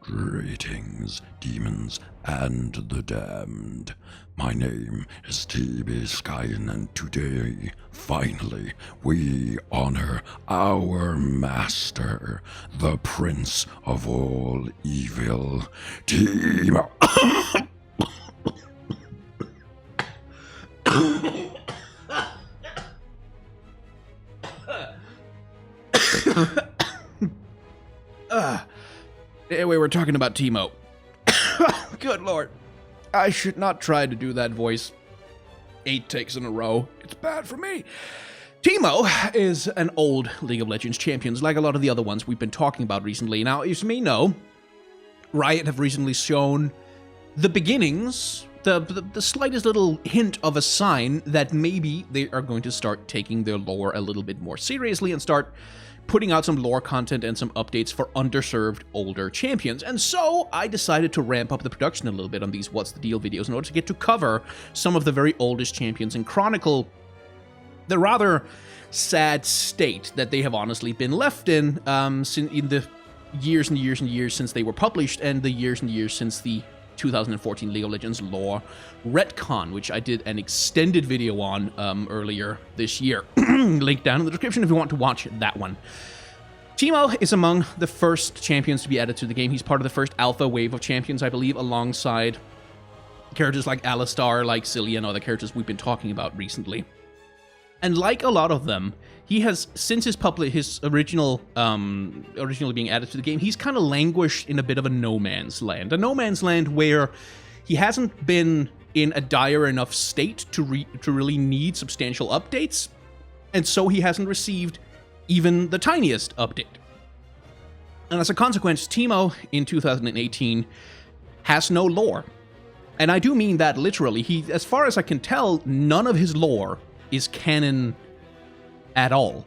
Greetings, demons and the damned. My name is Teemo, and today, finally, we honor our master, the prince of all evil, Teemo. Anyway, we're talking about Teemo. Good lord. I should not try to do that voice 8 takes in a row. It's bad for me. Teemo is an old League of Legends champion, like a lot of the other ones we've been talking about recently. Now, as you may know, Riot have recently shown the beginnings, the slightest little hint of a sign that maybe they are going to start taking their lore a little bit more seriously and start putting out some lore content and some updates for underserved older champions. And so I decided to ramp up the production a little bit on these What's the Deal videos in order to get to cover some of the very oldest champions and chronicle the rather sad state that they have honestly been left in the years and years and years since they were published, and the years and years since the 2014 League of Legends lore retcon, which I did an extended video on earlier this year. Link down in the description if you want to watch that one. Teemo is among the first champions to be added to the game. He's part of the first alpha wave of champions, I believe, alongside characters like Alistar, like Cilia, and other characters we've been talking about recently. And like a lot of them, he has, since his originally being added to the game, he's kind of languished in a bit of a no man's land. A no man's land where he hasn't been in a dire enough state to really need substantial updates, and so he hasn't received even the tiniest update. And as a consequence, Teemo in 2018 has no lore. And I do mean that literally. He, as far as I can tell, none of his lore is canon at all.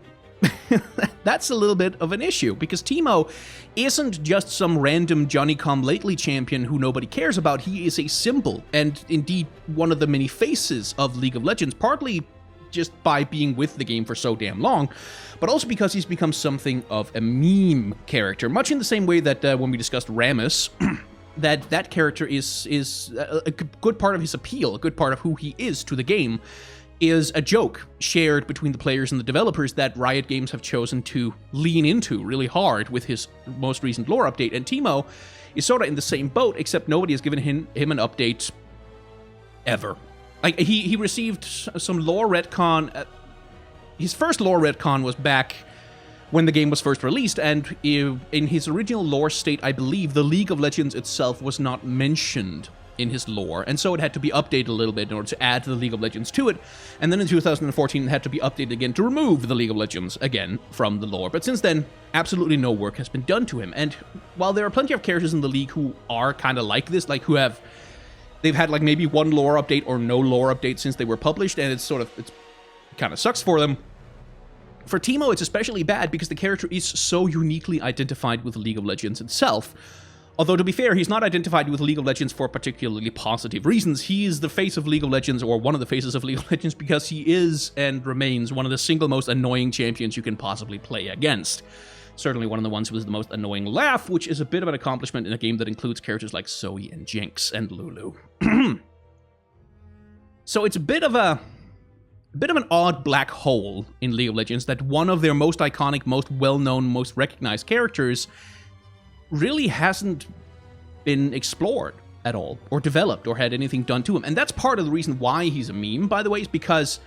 That's a little bit of an issue, because Teemo isn't just some random Johnny-come-lately champion who nobody cares about. He is a symbol, and indeed one of the many faces of League of Legends, partly just by being with the game for so damn long, but also because he's become something of a meme character, much in the same way that when we discussed Rammus, that character is a good part of his appeal, a good part of who he is to the game, is a joke shared between the players and the developers that Riot Games have chosen to lean into really hard with his most recent lore update. And Teemo is sort of in the same boat, except nobody has given him an update ever. Like, he received some lore retcon. His first lore retcon was back when the game was first released, and in his original lore state, I believe the League of Legends itself was not mentioned in his lore, and so it had to be updated a little bit in order to add the League of Legends to it. And then in 2014 it had to be updated again to remove the League of Legends again from the lore. But since then, absolutely no work has been done to him. And while there are plenty of characters in the league who are kind of like this, like they've had like maybe one lore update or no lore update since they were published, and it kind of sucks for them. For Teemo, it's especially bad because the character is so uniquely identified with League of Legends itself. Although, to be fair, he's not identified with League of Legends for particularly positive reasons. He is the face of League of Legends, or one of the faces of League of Legends, because he is and remains one of the single most annoying champions you can possibly play against. Certainly one of the ones who has the most annoying laugh, which is a bit of an accomplishment in a game that includes characters like Zoe and Jinx and Lulu. So it's a bit of an odd black hole in League of Legends that one of their most iconic, most well-known, most recognized characters really hasn't been explored at all, or developed, or had anything done to him. And that's part of the reason why he's a meme, by the way, is because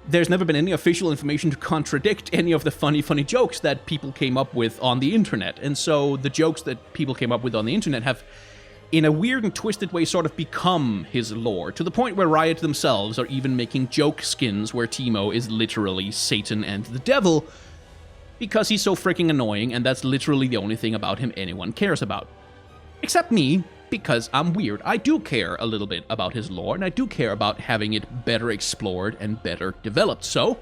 there's never been any official information to contradict any of the funny jokes that people came up with on the internet. And so the jokes that people came up with on the internet have, in a weird and twisted way, sort of become his lore, to the point where Riot themselves are even making joke skins where Teemo is literally Satan and the devil, because he's so freaking annoying, and that's literally the only thing about him anyone cares about. Except me, because I'm weird. I do care a little bit about his lore, and I do care about having it better explored and better developed. So,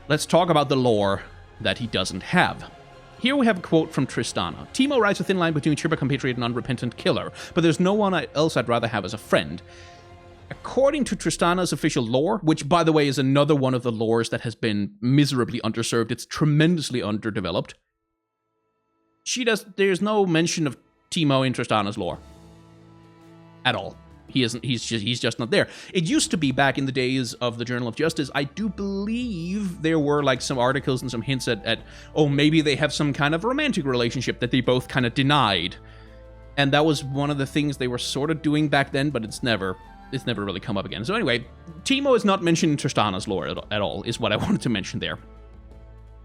let's talk about the lore that he doesn't have. Here we have a quote from Tristana. Teemo rides a thin line between true compatriot and unrepentant killer, but there's no one else I'd rather have as a friend. According to Tristana's official lore, which, by the way, is another one of the lores that has been miserably underserved, it's tremendously underdeveloped, there's no mention of Teemo in Tristana's lore. At all. He's just not there. It used to be back in the days of the Journal of Justice. I do believe there were like some articles and some hints at oh, maybe they have some kind of romantic relationship that they both kind of denied. And that was one of the things they were sort of doing back then, but it's never really come up again. So anyway, Teemo is not mentioned in Tristana's lore at all, is what I wanted to mention there.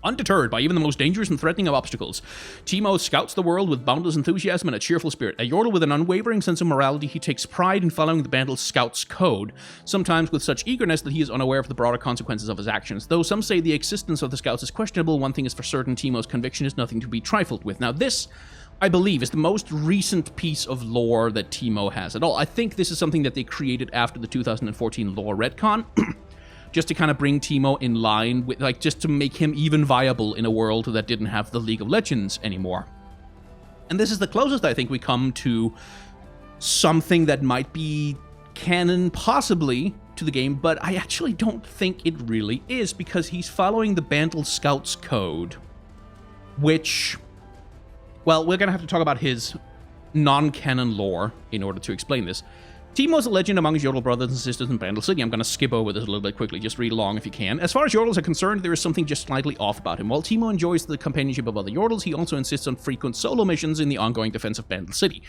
Undeterred by even the most dangerous and threatening of obstacles, Teemo scouts the world with boundless enthusiasm and a cheerful spirit. A yordle with an unwavering sense of morality, he takes pride in following the Bandle Scout's code, sometimes with such eagerness that he is unaware of the broader consequences of his actions. Though some say the existence of the Scouts is questionable, one thing is for certain, Teemo's conviction is nothing to be trifled with. Now this, I believe, is the most recent piece of lore that Teemo has at all. I think this is something that they created after the 2014 lore retcon, just to kind of bring Teemo in line with, like, just to make him even viable in a world that didn't have the League of Legends anymore. And this is the closest I think we come to something that might be canon, possibly, to the game, but I actually don't think it really is, because he's following the Bandle Scout's code, which, well, we're gonna have to talk about his non-canon lore in order to explain this. Teemo's a legend among his Yordle brothers and sisters in Bandle City. I'm going to skip over this a little bit quickly, just read along if you can. As far as Yordles are concerned, there is something just slightly off about him. While Teemo enjoys the companionship of other Yordles, he also insists on frequent solo missions in the ongoing defense of Bandle City.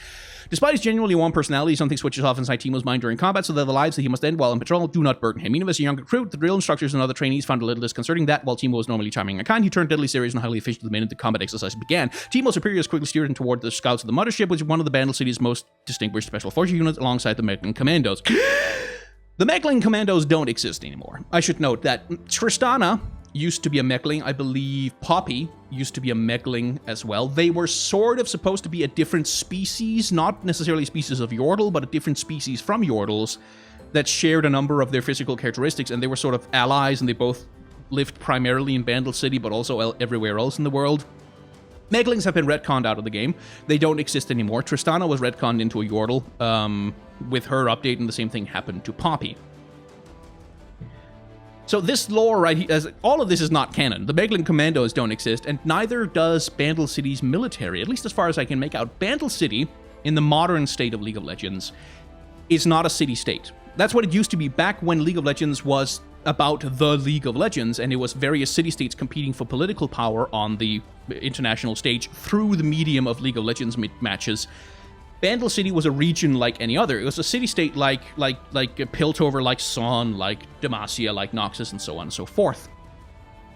Despite his genuinely warm personality, something switches off inside Teemo's mind during combat, so that the lives that he must end while on patrol do not burden him. Even as a younger recruit, the drill instructors and other trainees found a little disconcerting that, while Teemo was normally charming and kind, he turned deadly serious and highly efficient the minute the combat exercise began. Teemo's superiors quickly steered him toward the Scouts of the Mothership, which is one of the Bandle City's most distinguished special forces units, alongside the Meckling Commandos. The Meckling Commandos don't exist anymore. I should note that Tristana used to be a Meckling. I believe Poppy used to be a Meckling as well. They were sort of supposed to be a different species, not necessarily a species of Yordle, but a different species from Yordles that shared a number of their physical characteristics, and they were sort of allies, and they both lived primarily in Bandle City, but also everywhere else in the world. Mecklings have been retconned out of the game. They don't exist anymore. Tristana was retconned into a Yordle. With her update, and the same thing happened to Poppy. So this lore right here, all of this is not canon. The Meckling Commandos don't exist, and neither does Bandle City's military, at least as far as I can make out. Bandle City, in the modern state of League of Legends, is not a city-state. That's what it used to be back when League of Legends was about the League of Legends, and it was various city-states competing for political power on the international stage through the medium of League of Legends matches. Bandle City was a region like any other. It was a city-state like Piltover, like Son, like Demacia, like Noxus, and so on and so forth.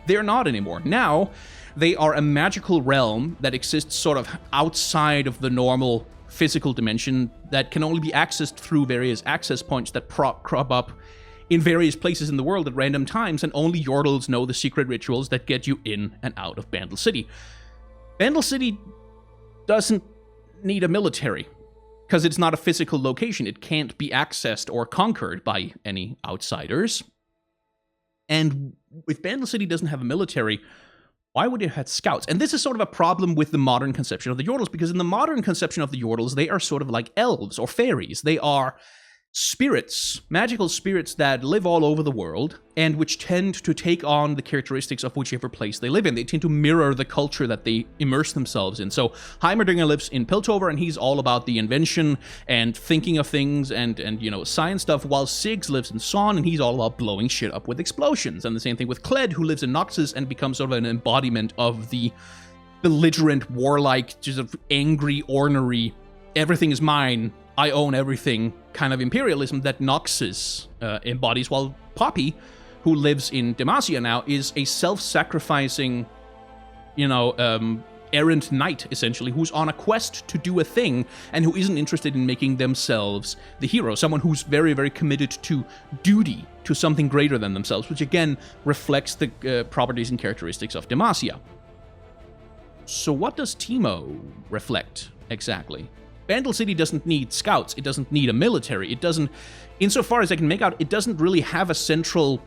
They're not anymore. Now, they are a magical realm that exists sort of outside of the normal physical dimension that can only be accessed through various access points that crop up in various places in the world at random times, and only Yordles know the secret rituals that get you in and out of Bandle City. Bandle City doesn't need a military, because it's not a physical location. It can't be accessed or conquered by any outsiders. And if Bandle City doesn't have a military, why would it have scouts? And this is sort of a problem with the modern conception of the Yordles, because in the modern conception of the Yordles, they are sort of like elves or fairies. They are spirits, magical spirits that live all over the world, and which tend to take on the characteristics of whichever place they live in. They tend to mirror the culture that they immerse themselves in. So Heimerdinger lives in Piltover, and he's all about the invention and thinking of things and you know, science stuff, while Siggs lives in Son, and he's all about blowing shit up with explosions. And the same thing with Kled, who lives in Noxus and becomes sort of an embodiment of the belligerent, warlike, just angry, ornery, everything is mine, I own everything kind of imperialism that Noxus embodies, while Poppy, who lives in Demacia now, is a self-sacrificing, you know, errant knight, essentially, who's on a quest to do a thing and who isn't interested in making themselves the hero. Someone who's very, very committed to duty, to something greater than themselves, which again reflects the properties and characteristics of Demacia. So what does Teemo reflect exactly? Bandle City doesn't need scouts, it doesn't need a military, it doesn't, insofar as I can make out, it doesn't really have a central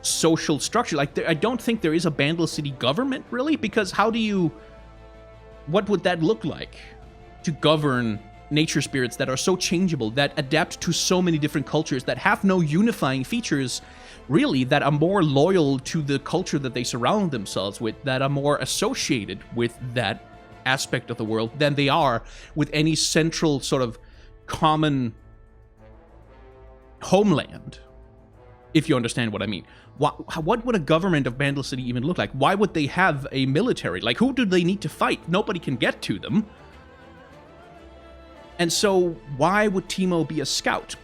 social structure. Like, I don't think there is a Bandle City government, really, because what would that look like? To govern nature spirits that are so changeable, that adapt to so many different cultures, that have no unifying features, really, that are more loyal to the culture that they surround themselves with, that are more associated with that aspect of the world than they are with any central sort of common homeland, if you understand what I mean. What would a government of Bandle City even look like? Why would they have a military? Like, who do they need to fight? Nobody can get to them. And so, why would Teemo be a scout?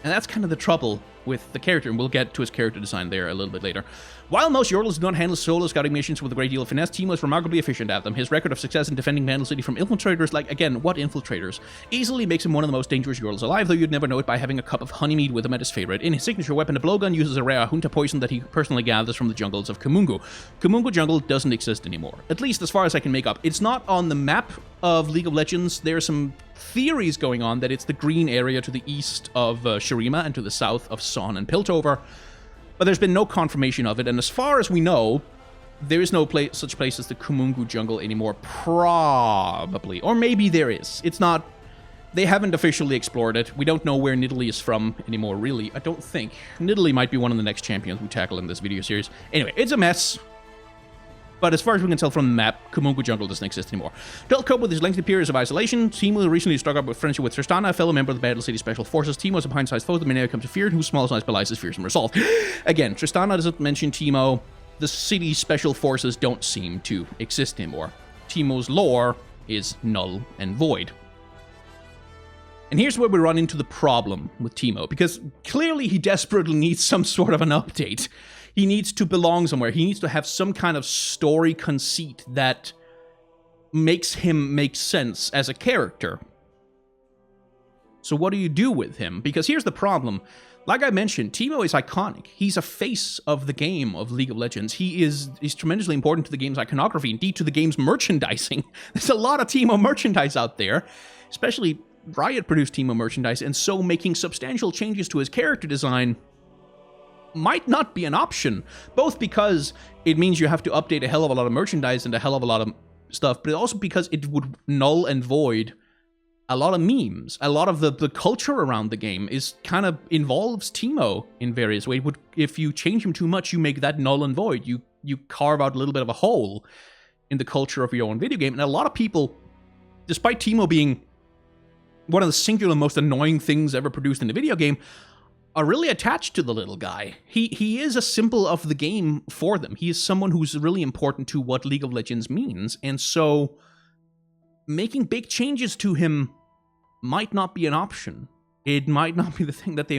And that's kind of the trouble with the character, and we'll get to his character design there a little bit later. While most yordles do not handle solo scouting missions with a great deal of finesse, Teemo is remarkably efficient at them. His record of success in defending Bandle City from infiltrators, like, again, what infiltrators, easily makes him one of the most dangerous yordles alive, though you'd never know it by having a cup of honeymead with him at his favorite. In his signature weapon, the blowgun uses a rare Ahunta poison that he personally gathers from the jungles of Kumungu. Kumungu jungle doesn't exist anymore, at least as far as I can make up. It's not on the map of League of Legends. There are some theories going on that it's the green area to the east of Shurima and to the south of Son and Piltover, but there's been no confirmation of it, and as far as we know, there is no such place as the Kumungu jungle anymore, probably. Or maybe there is. It's not... They haven't officially explored it. We don't know where Nidalee is from anymore, really. I don't think. Nidalee might be one of the next champions we tackle in this video series. Anyway, it's a mess. But as far as we can tell from the map, Kumungu jungle doesn't exist anymore. To help cope with his lengthy periods of isolation, Teemo recently struck up with friendship with Tristana, a fellow member of the Bandle City Special Forces. Teemo is a pint-sized foe that may never come to fear, and whose small size belies his fearsome resolve. Again, Tristana doesn't mention Teemo. The city Special Forces don't seem to exist anymore. Teemo's lore is null and void. And here's where we run into the problem with Teemo, because clearly he desperately needs some sort of an update. He needs to belong somewhere. He needs to have some kind of story conceit that makes him make sense as a character. So what do you do with him? Because here's the problem. Like I mentioned, Teemo is iconic. He's a face of the game of League of Legends. He's tremendously important to the game's iconography, indeed to the game's merchandising. There's a lot of Teemo merchandise out there, especially Riot-produced Teemo merchandise, and so making substantial changes to his character design might not be an option, both because it means you have to update a hell of a lot of merchandise and a hell of a lot of stuff, but also because it would null and void a lot of memes. A lot of the culture around the game is kind of involves Teemo in various ways. If you change him too much, you make that null and void. You carve out a little bit of a hole in the culture of your own video game. And a lot of people, despite Teemo being one of the singular most annoying things ever produced in a video game, are really attached to the little guy. He is a symbol of the game for them. He is someone who's really important to what League of Legends means, and so making big changes to him might not be an option. It might not be the thing that they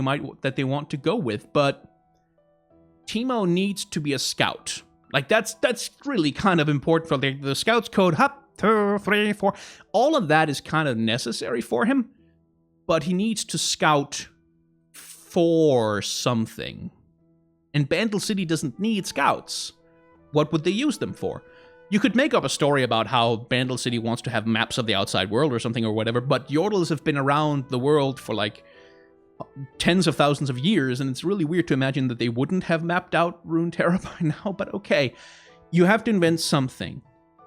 want to go with, but Teemo needs to be a scout. Like, that's really kind of important for the Scouts code. Hop, 2, 3, 4. All of that is kind of necessary for him, but he needs to scout for something. And Bandle City doesn't need scouts. What would they use them for? You could make up a story about how Bandle City wants to have maps of the outside world or something or whatever, but yordles have been around the world for like tens of thousands of years, and it's really weird to imagine that they wouldn't have mapped out Runeterra by now, but okay. You have to invent something.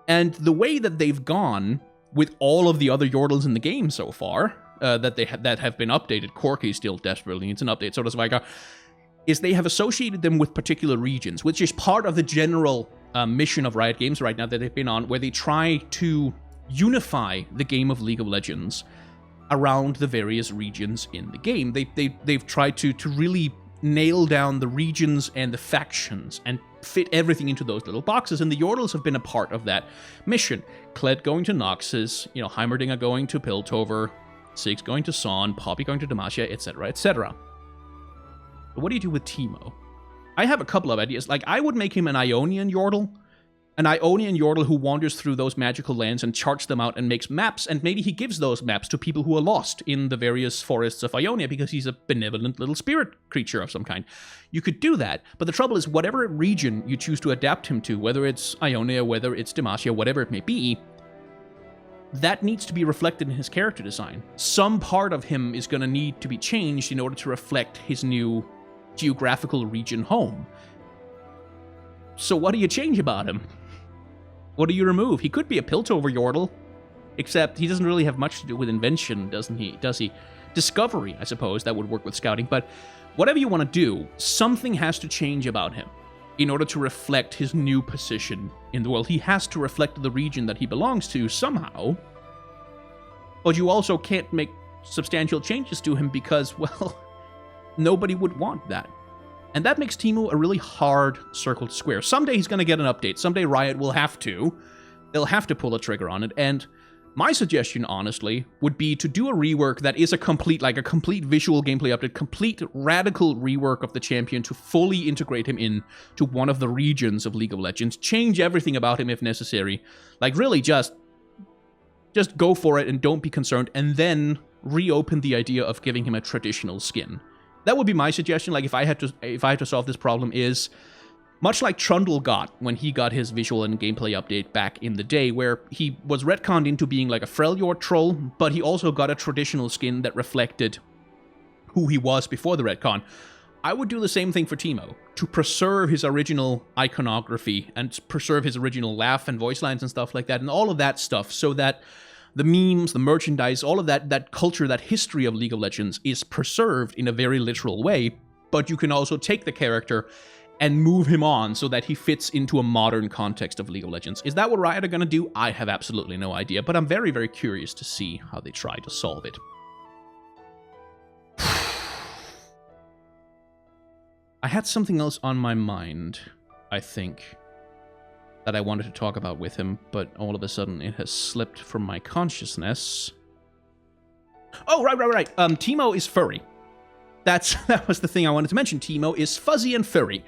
And the way that they've gone with all of the other yordles in the game so far, that have been updated, Corki still desperately needs an update, so does Vigar, is they have associated them with particular regions, which is part of the general mission of Riot Games right now that they've been on, where they try to unify the game of League of Legends around the various regions in the game. They've tried to really nail down the regions and the factions and fit everything into those little boxes, and the yordles have been a part of that mission. Kled going to Noxus, Heimerdinger going to Piltover, Ziggs going to Son, Poppy going to Demacia, etc., etc. But what do you do with Teemo? I have a couple of ideas. Like, I would make him an Ionian yordle. An Ionian yordle who wanders through those magical lands and charts them out and makes maps, and maybe he gives those maps to people who are lost in the various forests of Ionia because he's a benevolent little spirit creature of some kind. You could do that, but the trouble is whatever region you choose to adapt him to, whether it's Ionia, whether it's Demacia, whatever it may be, that needs to be reflected in his character design. Some part of him is going to need to be changed in order to reflect his new geographical region home. So what do you change about him? What do you remove? He could be a Piltover yordle, except he doesn't really have much to do with invention, doesn't he? Does he? Discovery, I suppose, that would work with scouting, but whatever you want to do, something has to change about him. in order to reflect his new position in the world. He has to reflect the region that he belongs to somehow. But you also can't make substantial changes to him because, well, nobody would want that. And that makes Teemo a really hard circle to square. Someday he's going to get an update. Someday Riot will have to. They'll have to pull a trigger on it. And my suggestion, honestly, would be to do a rework that is a complete visual gameplay update, complete radical rework of the champion to fully integrate him in to one of the regions of League of Legends. Change everything about him if necessary. Like, really just go for it and don't be concerned, and then reopen the idea of giving him a traditional skin. That would be my suggestion. Like, if I had to solve this problem, is much like Trundle got when he got his visual and gameplay update back in the day, where he was retconned into being like a Freljord troll, but he also got a traditional skin that reflected who he was before the retcon. I would do the same thing for Teemo, to preserve his original iconography and preserve his original laugh and voice lines and stuff like that, and all of that stuff, so that the memes, the merchandise, all of that culture, that history of League of Legends is preserved in a very literal way, but you can also take the character and move him on so that he fits into a modern context of League of Legends. Is that what Riot are going to do? I have absolutely no idea, but I'm very, very curious to see how they try to solve it. I had something else on my mind, I think, that I wanted to talk about with him, but all of a sudden it has slipped from my consciousness. Oh, right. Teemo is furry. That was the thing I wanted to mention. Teemo is fuzzy and furry.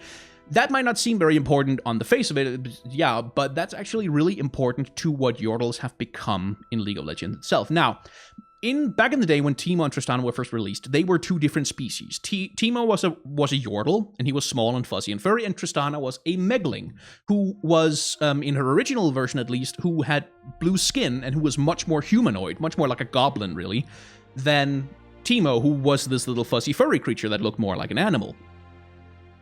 That might not seem very important on the face of it, yeah, but that's actually really important to what yordles have become in League of Legends itself. Now, back in the day when Teemo and Tristana were first released, they were two different species. Teemo was a yordle, and he was small and fuzzy and furry, and Tristana was a megling, who was, in her original version at least, who had blue skin and who was much more humanoid, much more like a goblin, really, than Teemo, who was this little fuzzy furry creature that looked more like an animal.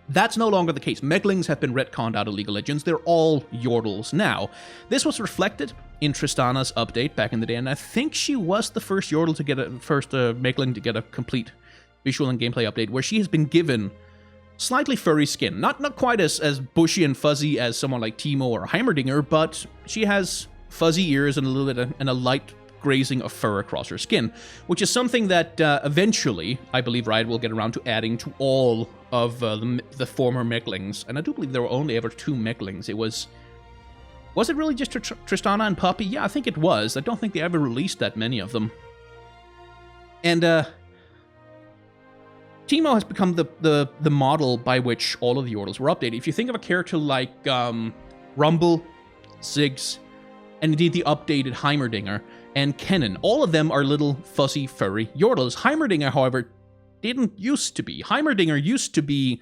That's no longer the case. Meglings have been retconned out of League of Legends. They're all yordles now. This was reflected in Tristana's update back in the day, and I think she was the first yordle to get megling to get a complete visual and gameplay update, where she has been given slightly furry skin. Not quite as bushy and fuzzy as someone like Teemo or Heimerdinger, but she has fuzzy ears and a little bit and a light grazing of fur across her skin, which is something that eventually, I believe, Riot will get around to adding to all of the former Meglings. And I do believe there were only ever 2 Meglings. Was it really just Tristana and Poppy? Yeah, I think it was. I don't think they ever released that many of them. And Teemo has become the model by which all of the yordles were updated. If you think of a character like Rumble, Ziggs, and indeed the updated Heimerdinger, and Canon, all of them are little fuzzy furry yordles. Heimerdinger, however, didn't used to be. Heimerdinger used to be,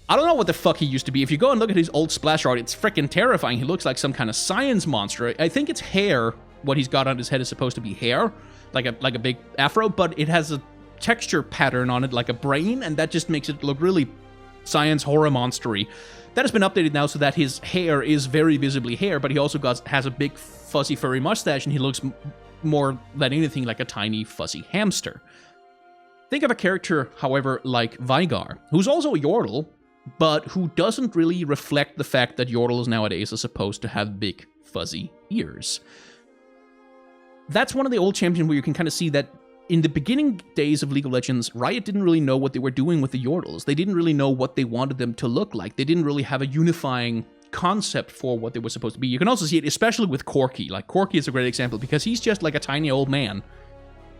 I don't know what the fuck he used to be. If you go and look at his old splash art, it's freaking terrifying. He looks like some kind of science monster. I think it's hair. What he's got on his head is supposed to be hair, like a big afro, but it has a texture pattern on it like a brain, and that just makes it look really science horror monstery. That has been updated now so that his hair is very visibly hair, but he also has a big fuzzy furry mustache, and he looks more than anything like a tiny fuzzy hamster. Think of a character, however, like Veigar, who's also a yordle, but who doesn't really reflect the fact that yordles nowadays are supposed to have big fuzzy ears. That's one of the old champions where you can kind of see that in the beginning days of League of Legends, Riot didn't really know what they were doing with the yordles. They didn't really know what they wanted them to look like. They didn't really have a unifying concept for what they were supposed to be. You can also see it especially with Corki. Like, Corki is a great example because he's just like a tiny old man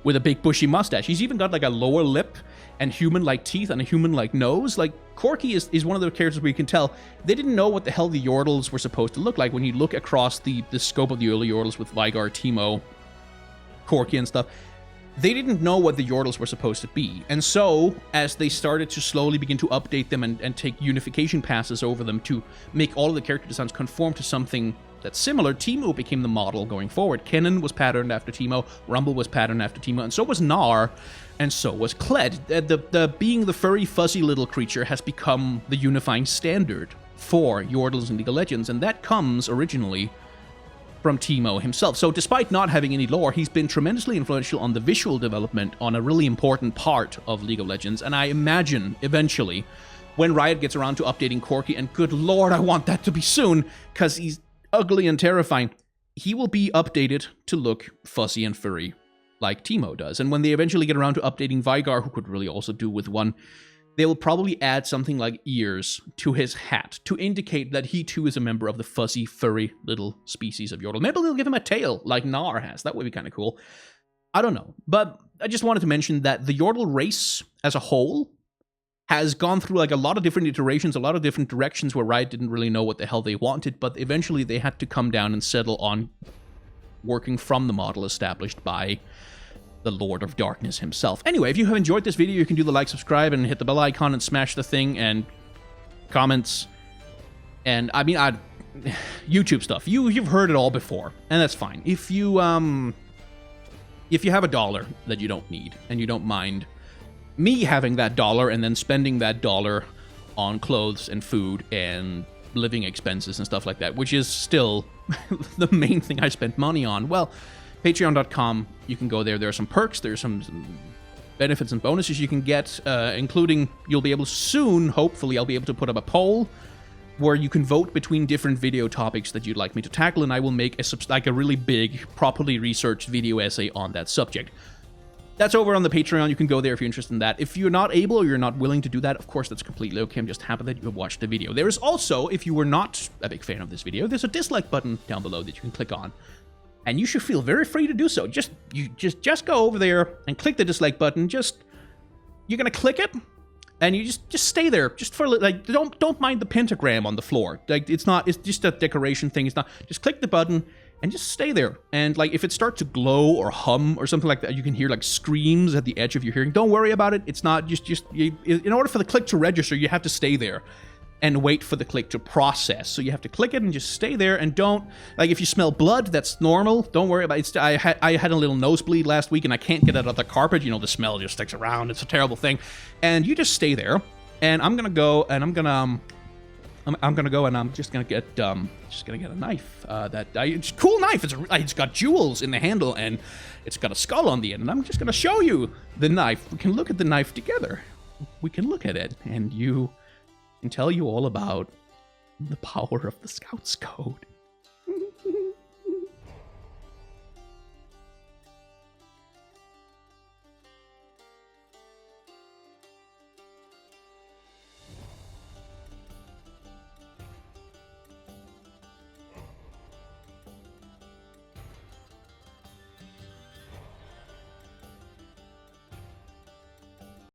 with a big bushy mustache. He's even got like a lower lip and human-like teeth and a human-like nose. Like, Corki is one of the characters where you can tell they didn't know what the hell the yordles were supposed to look like. When you look across the scope of the early yordles with Veigar, Teemo, Corki and stuff, they didn't know what the yordles were supposed to be. And so, as they started to slowly begin to update them and take unification passes over them to make all of the character designs conform to something that's similar, Teemo became the model going forward. Canon was patterned after Teemo, Rumble was patterned after Teemo, and so was Gnar, and so was Kled. Being the furry, fuzzy little creature has become the unifying standard for yordles in League of Legends, and that comes originally from Teemo himself. So despite not having any lore, he's been tremendously influential on the visual development on a really important part of League of Legends, and I imagine eventually when Riot gets around to updating Corki, and good lord, I want that to be soon, because he's ugly and terrifying, he will be updated to look fuzzy and furry, like Teemo does. And when they eventually get around to updating Vigar, who could really also do with one, they will probably add something like ears to his hat to indicate that he too is a member of the fuzzy, furry little species of Yordle. Maybe they'll give him a tail like Gnar has. That would be kind of cool. I don't know. But I just wanted to mention that the Yordle race as a whole has gone through like a lot of different iterations, a lot of different directions where Riot didn't really know what the hell they wanted, but eventually they had to come down and settle on working from the model established by the Lord of Darkness himself. Anyway, if you have enjoyed this video, you can do the like, subscribe, and hit the bell icon and smash the thing, and comments, and I mean, YouTube stuff. You've heard it all before, and that's fine. If you have a dollar that you don't need, and you don't mind me having that dollar and then spending that dollar on clothes and food and living expenses and stuff like that, which is still the main thing I spent money on, well, patreon.com, you can go there. There are some perks, there's some benefits and bonuses you can get, including you'll be able to soon, hopefully, I'll be able to put up a poll where you can vote between different video topics that you'd like me to tackle, and I will make a really big, properly researched video essay on that subject. That's over on the Patreon. You can go there if you're interested in that. If you're not able or you're not willing to do that, of course, that's completely okay. I'm just happy that you have watched the video. There is also, if you were not a big fan of this video, there's a dislike button down below that you can click on. And you should feel very free to do so. Just go over there and click the dislike button. You're gonna click it, and you just stay there. Just for like, don't mind the pentagram on the floor. Like it's just a decoration thing. It's not. Just click the button and just stay there. And like if it starts to glow or hum or something like that, you can hear like screams at the edge of your hearing. Don't worry about it. It's not in order for the click to register, you have to stay there and wait for the click to process. So you have to click it and just stay there, and don't, like, if you smell blood, that's normal. Don't worry about it. I had a little nosebleed last week, and I can't get it out of the carpet. You know, the smell just sticks around. It's a terrible thing. And you just stay there, and I'm gonna go, and I'm just gonna get a knife. It's a cool knife. It's got jewels in the handle, and it's got a skull on the end. And I'm just gonna show you the knife. We can look at the knife together. We can look at it, and you can tell you all about the power of the Scouts Code.